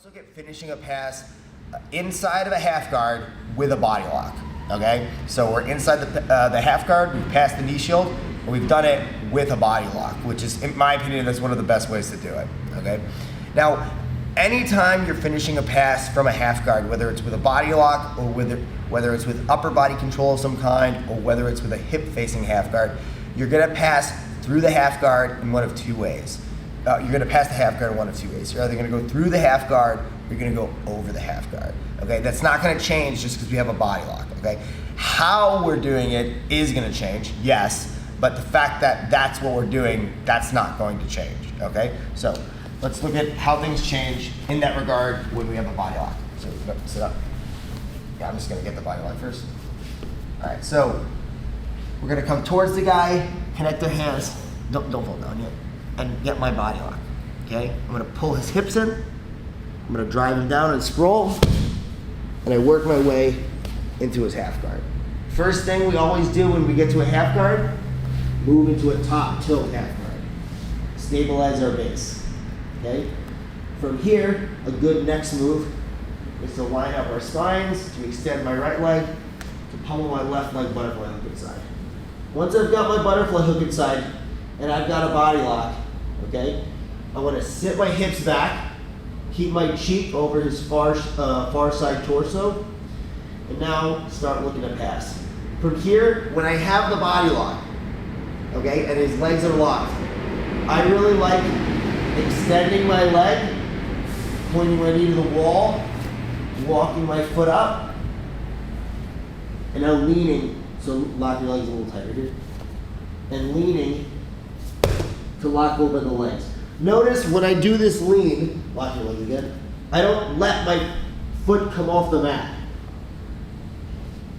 Let's look at finishing a pass inside of a half guard with a body lock, okay? So we're inside the half guard, we've passed the knee shield, and we've done it with a body lock, which is, in my opinion, that's one of the best ways to do it, okay? Now, anytime you're finishing a pass from a half guard, whether it's with a body lock or whether it's with upper body control of some kind or whether it's with a hip facing half guard, you're gonna pass through the half guard in one of two ways. You're gonna pass the half guard in one of two ways. You're either gonna go through the half guard or you're gonna go over the half guard, okay? That's not gonna change just because we have a body lock, okay? How we're doing it is gonna change, yes, but the fact that that's what we're doing, that's not going to change, okay? So let's look at how things change in that regard when we have a body lock. So sit up. Yeah, I'm just gonna get the body lock first. All right, so we're gonna come towards the guy, connect their hands, don't fall down yet, and get my body lock, okay? I'm gonna pull his hips in, I'm gonna drive him down and sprawl, and I work my way into his half guard. First thing we always do when we get to a half guard, move into a top tilt half guard. Stabilize our base, okay? From here, a good next move is to line up our spines, to extend my right leg, to pummel my left leg butterfly hook inside. Once I've got my butterfly hook inside, and I've got a body lock, okay? I want to sit my hips back, keep my cheek over his far side torso, and now start looking to pass. From here, when I have the body lock, okay, and his legs are locked, I really like extending my leg, pointing my knee to the wall, walking my foot up, and now leaning, so lock your legs a little tighter here, and leaning to lock open the legs. Notice when I do this lean, lock your legs again, I don't let my foot come off the mat.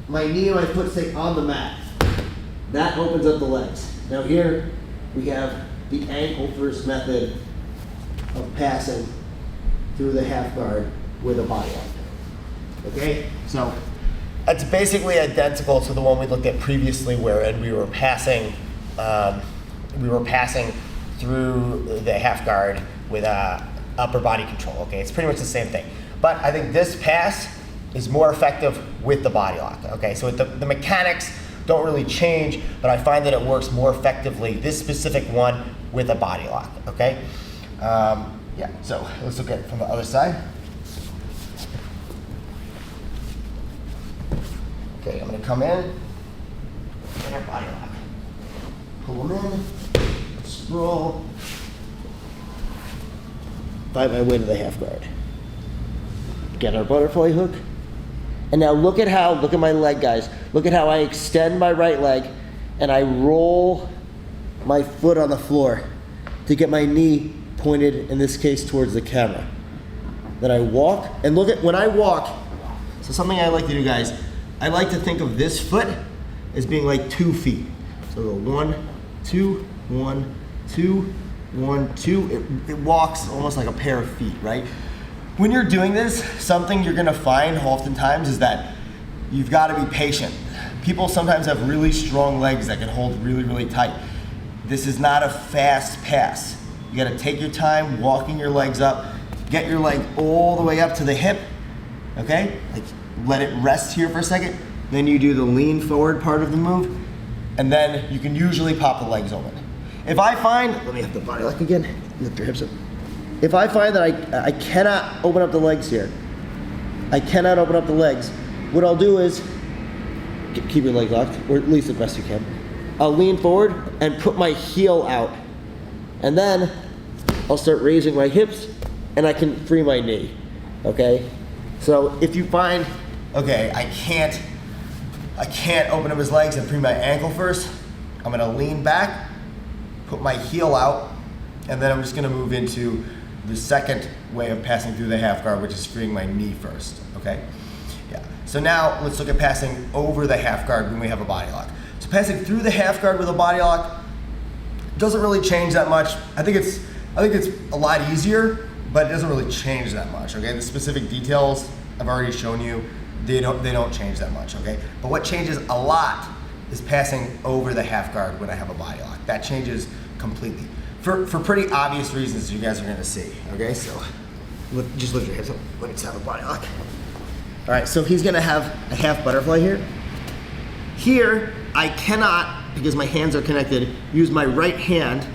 My knee and my foot stay on the mat. That opens up the legs. Now here we have the ankle first method of passing through the half guard with a body lock. Okay? So it's basically identical to the one we looked at previously where we were passing through the half guard with upper body control, okay? It's pretty much the same thing. But I think this pass is more effective with the body lock, okay? So the mechanics don't really change, but I find that it works more effectively, this specific one, with a body lock, okay? Yeah, so let's look at it from the other side. Okay, I'm gonna come in, get our body lock. Pull them in, sprawl, find my way to the half guard. Get our butterfly hook. And now look at my leg, guys. Look at how I extend my right leg and I roll my foot on the floor to get my knee pointed, in this case, towards the camera. Then I walk, and look at, when I walk, so something I like to do, guys, I like to think of this foot as being like 2 feet. So go 1, 2, 1, 2, 1, 2. It walks almost like a pair of feet, right? When you're doing this, something you're gonna find oftentimes is that you've gotta be patient. People sometimes have really strong legs that can hold really, really tight. This is not a fast pass. You gotta take your time walking your legs up, get your leg all the way up to the hip, okay? Like, let it rest here for a second. Then you do the lean forward part of the move, and then you can usually pop the legs open. If I find, let me have the body lock again, lift your hips up. If I find that I cannot open up the legs here, I cannot open up the legs, what I'll do is, keep your leg locked, or at least the best you can. I'll lean forward and put my heel out. And then I'll start raising my hips and I can free my knee, okay? So if you find, okay, I can't open up his legs and free my ankle first, I'm gonna lean back, put my heel out, and then I'm just gonna move into the second way of passing through the half guard, which is freeing my knee first, okay? Yeah, so now let's look at passing over the half guard when we have a body lock. So passing through the half guard with a body lock doesn't really change that much. I think it's a lot easier, but it doesn't really change that much, okay? The specific details I've already shown you, they don't change that much, okay? But what changes a lot is passing over the half guard when I have a body lock. That changes completely. For pretty obvious reasons you guys are gonna see, okay? So Just lift your hips up. Let's have a body lock. All right, so he's gonna have a half butterfly here. Here, I cannot, because my hands are connected, use my right hand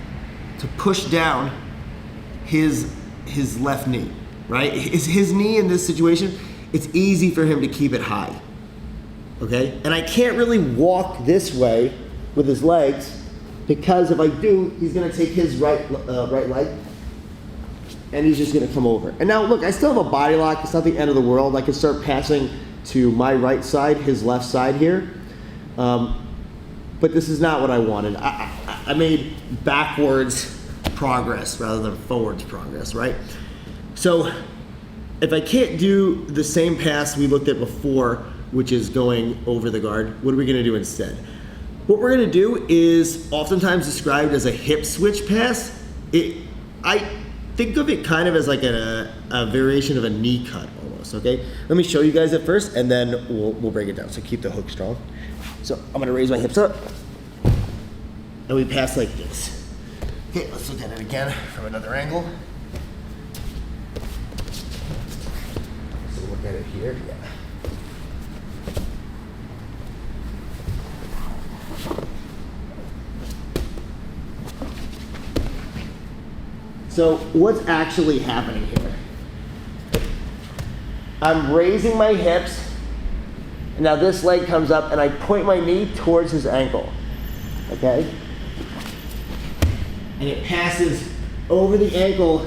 to push down his left knee, right? His knee in this situation, it's easy for him to keep it high, okay? And I can't really walk this way with his legs, because if I do, he's gonna take his right leg, and he's just gonna come over. And now look, I still have a body lock. It's not the end of the world. I can start passing to my right side, his left side here. But this is not what I wanted. I made backwards progress rather than forwards progress, right? So if I can't do the same pass we looked at before, which is going over the guard, what are we gonna do instead? What we're gonna do is oftentimes described as a hip switch pass. I think of it kind of as like a variation of a knee cut almost, okay? Let me show you guys it first, and then we'll break it down. So keep the hook strong. So I'm gonna raise my hips up, and we pass like this. Okay, let's look at it again from another angle. So look at it here, yeah. So what's actually happening here? I'm raising my hips, and now this leg comes up, and I point my knee towards his ankle, okay? And it passes over the ankle.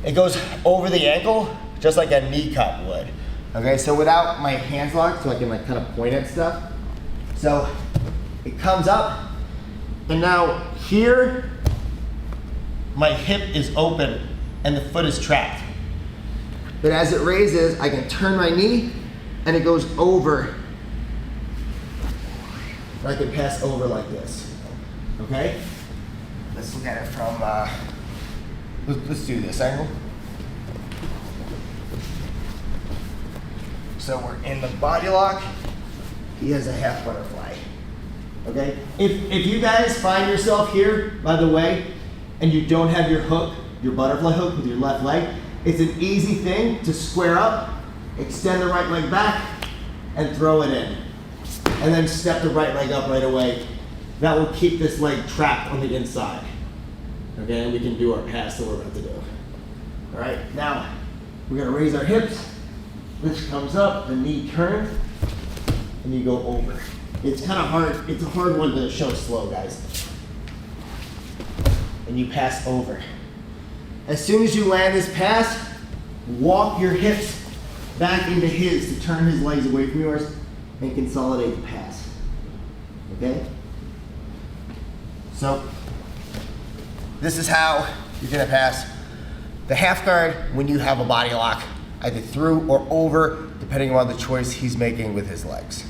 It goes over the ankle just like a knee cut would, okay? So without my hands locked, so I can like kind of point at stuff. So it comes up, and now here, my hip is open and the foot is trapped. But as it raises, I can turn my knee and it goes over. I can pass over like this, okay? Let's look at it from, let's do this angle. So we're in the body lock. He has a half butterfly, okay? If you guys find yourself here, by the way, and you don't have your hook, your butterfly hook with your left leg, it's an easy thing to square up, extend the right leg back, and throw it in. And then step the right leg up right away. That will keep this leg trapped on the inside. Okay, and we can do our pass that we're about to do. All right, now we're gonna raise our hips. This comes up, the knee turns, and you go over. It's kind of hard, it's a hard one to show slow, guys. And you pass over. As soon as you land this pass, walk your hips back into his to turn his legs away from yours and consolidate the pass, okay? So, this is how you're gonna pass the half guard when you have a body lock, either through or over, depending on the choice he's making with his legs.